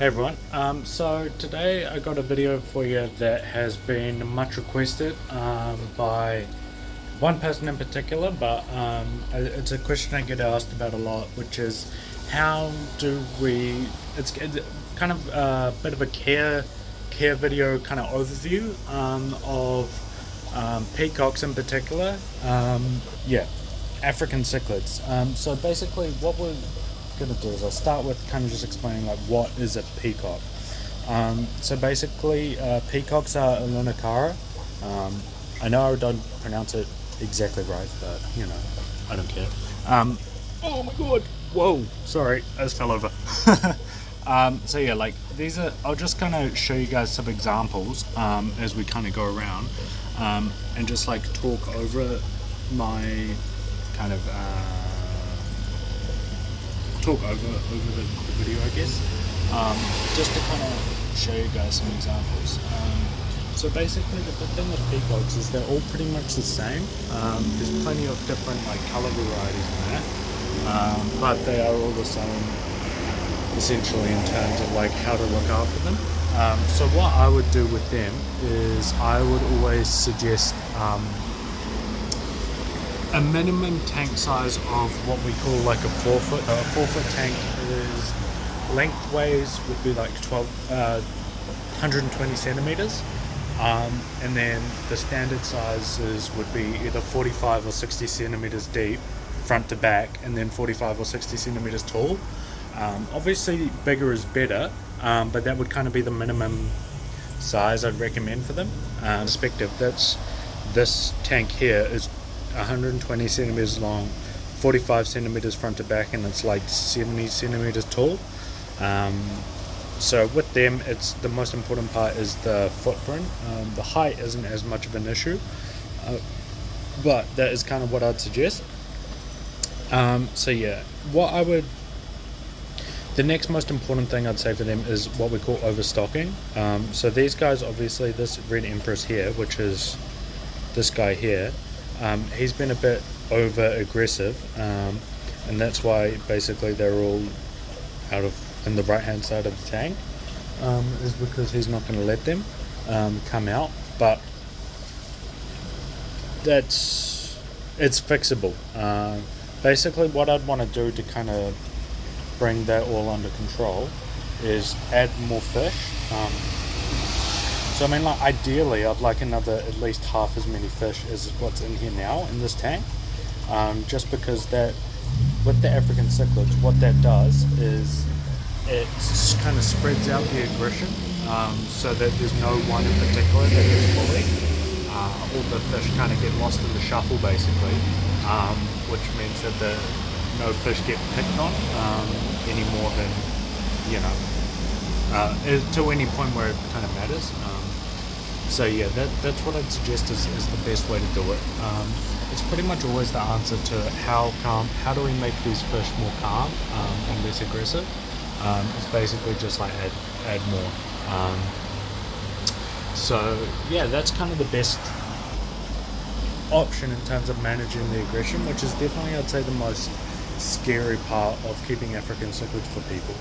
Hey everyone, so today I got a video for you that has been much requested by one person in particular, but it's a question I get asked about a lot, which is how do we, it's kind of a bit of a care video kind of overview of peacocks in particular. Yeah, African cichlids. So basically what we're going to do is I'll start with kind of just explaining like what is a peacock. So basically peacocks are Auloncara. I know I don't pronounce it exactly right, but you know, I don't care. Oh my god, whoa, sorry, I just fell over. So yeah, like these are, I'll just kind of show you guys some examples as we kind of go around and just like talk over my kind of talk over the video, I guess, just to kind of show you guys some examples. So basically the good thing with peacocks is they're all pretty much the same. There's plenty of different like colour varieties in there, but they are all the same essentially in terms of like how to look after them. So what I would do with them is I would always suggest a minimum tank size of what we call like a 4 foot. A 4 foot tank is lengthways would be like 120 centimeters, and then the standard sizes would be either 45 or 60 centimeters deep front to back, and then 45 or 60 centimeters tall. Obviously bigger is better, but that would kind of be the minimum size I'd recommend for them. Perspective, that's this tank here is 120 centimeters long, 45 centimeters front to back, and it's like 70 centimeters tall. So with them, it's the most important part is the footprint. The height isn't as much of an issue, but that is kind of what I'd suggest. So yeah, the next most important thing I'd say for them is what we call overstocking. So these guys, obviously this red empress here, which is this guy here, he's been a bit over aggressive, and that's why basically they're all out of in the right hand side of the tank, is because he's not going to let them come out. But it's fixable. Basically what I'd want to do to kind of bring that all under control is add more fish. So I mean, like ideally I'd like another at least half as many fish as what's in here now in this tank, just because that with the African cichlids, what that does is it kind of spreads out the aggression, so that there's no one in particular that is bullied. All the fish kind of get lost in the shuffle basically, which means that no fish get picked on any more than, you know, to any point where it kind of matters. So yeah, that's what I'd suggest is the best way to do it. It's pretty much always the answer to how do we make these fish more calm and less aggressive. It's basically just like add more. So yeah, that's kind of the best option in terms of managing the aggression, which is definitely, I'd say, the most scary part of keeping African cichlids for people.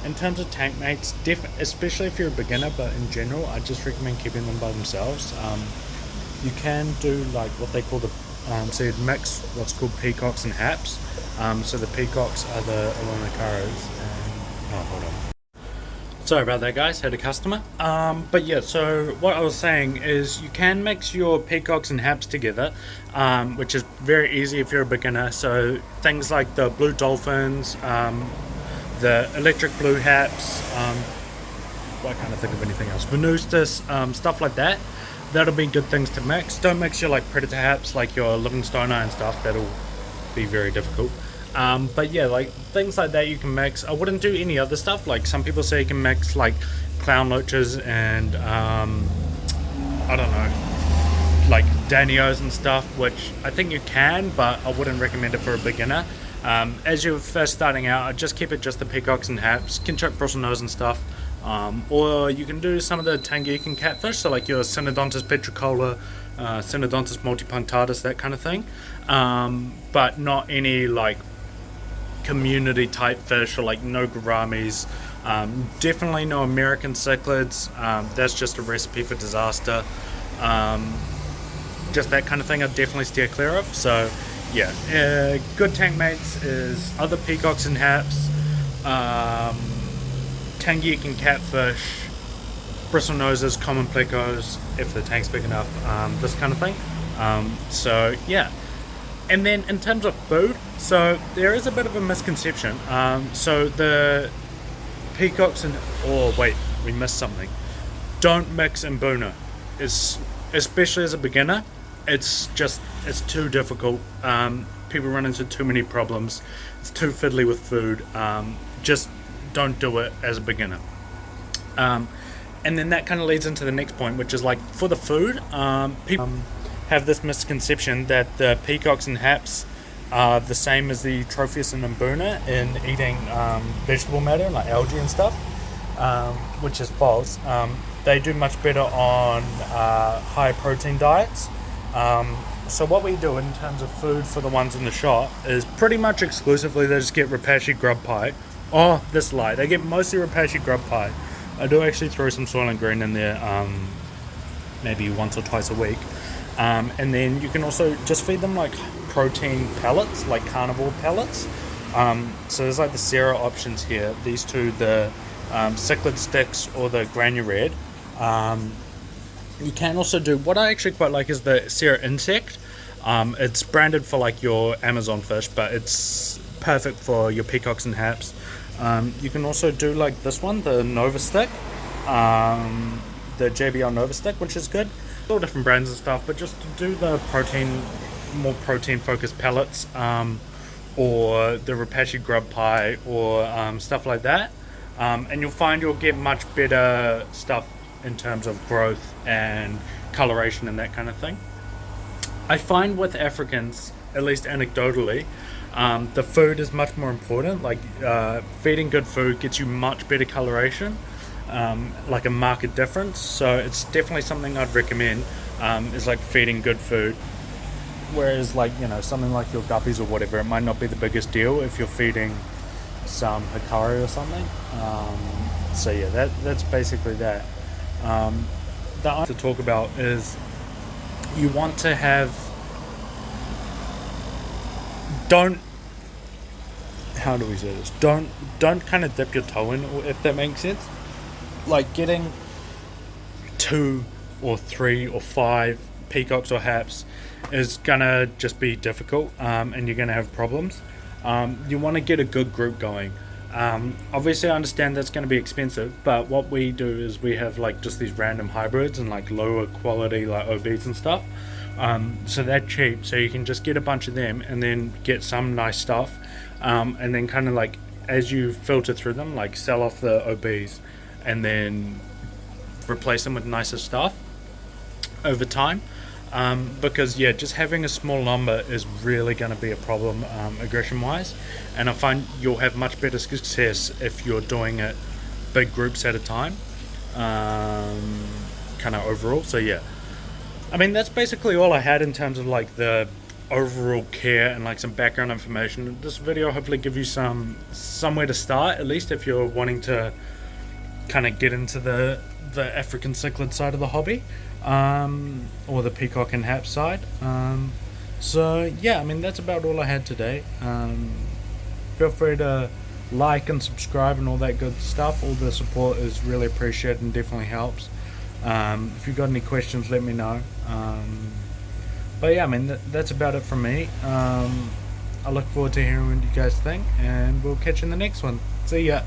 In terms of tank mates, especially if you're a beginner, but in general, I just recommend keeping them by themselves. You can do like what they call so you'd mix what's called peacocks and haps. So the peacocks are the Auloncaras, and hold on. Sorry about that, guys, had a customer. But yeah, so what I was saying is you can mix your peacocks and haps together, which is very easy if you're a beginner. So things like the blue dolphins, the electric blue haps, I can't think of anything else, Venustus, stuff like that. That'll be good things to mix. Don't mix your like predator haps, like your Livingstone and stuff. That'll be very difficult. But yeah, like things like that you can mix. I wouldn't do any other stuff. Like some people say you can mix like clown loaches and I don't know, like danios and stuff, which I think you can, but I wouldn't recommend it for a beginner. As you're first starting out, I'd just keep it just the peacocks and haps, kinchuk bristlenose and stuff. Or you can do some of the Tangican catfish, so like your Synodontis petricola, Synodontis multipunctatus, that kind of thing. But not any like community type fish, or like no gouramis. Definitely no American cichlids. That's just a recipe for disaster. Just that kind of thing I definitely steer clear of. So yeah, good tank mates is other peacocks and haps, tangiek and catfish, bristlenoses, common plecos, if the tank's big enough, this kind of thing. So yeah. And then in terms of food, so there is a bit of a misconception. So the peacocks and, oh wait, we missed something. Don't mix mbuna. Especially as a beginner, it's too difficult. People run into too many problems. It's too fiddly with food. Just don't do it as a beginner. And then that kind of leads into the next point, which is like for the food, people have this misconception that the peacocks and haps are the same as the Tropheus and mbuna in eating vegetable matter like algae and stuff, which is false. They do much better on high protein diets. So what we do in terms of food for the ones in the shop is pretty much exclusively they just get rapashi grub pie. Oh, this lie, they get mostly rapashi grub pie. I do actually throw some soil and green in there, maybe once or twice a week. And then you can also just feed them like protein pellets, like carnivore pellets. So there's like the Sarah options here. These two, the cichlid sticks or the Granured. You can also do, what I actually quite like is the Sarah insect. It's branded for like your Amazon fish, but it's perfect for your peacocks and haps. You can also do like this one, the Nova stick, the JBL Nova stick, which is good. All different brands and stuff, but just to do the more protein focused pellets, or the rapashi grub pie, or stuff like that, and you'll find you'll get much better stuff in terms of growth and coloration and that kind of thing. I find with Africans, at least anecdotally, the food is much more important. Like feeding good food gets you much better coloration. Like a marked difference, so it's definitely something I'd recommend, is like feeding good food, whereas like, you know, something like your guppies or whatever, it might not be the biggest deal if you're feeding some hikari or something. So yeah, that's basically that. The other to talk about is you want to have, how do we say this, don't kind of dip your toe in, if that makes sense. Like getting 2 or 3 or 5 peacocks or haps is gonna just be difficult, and you're gonna have problems. You want to get a good group going. Obviously I understand that's going to be expensive, but what we do is we have like just these random hybrids and like lower quality like OBs and stuff, so they're cheap, so you can just get a bunch of them and then get some nice stuff, and then kind of like as you filter through them, like sell off the OBs and then replace them with nicer stuff over time, because yeah, just having a small number is really going to be a problem, aggression wise, and I find you'll have much better success if you're doing it big groups at a time, kind of overall. So yeah, I mean that's basically all I had in terms of like the overall care and like some background information. This video hopefully give you somewhere to start, at least if you're wanting to kind of get into the African cichlid side of the hobby, or the peacock and hap side. So yeah, I mean that's about all I had today. Feel free to like and subscribe and all that good stuff. All the support is really appreciated and definitely helps. If you've got any questions, let me know. But yeah, I mean that's about it from me. I look forward to hearing what you guys think, and we'll catch you in the next one. See ya.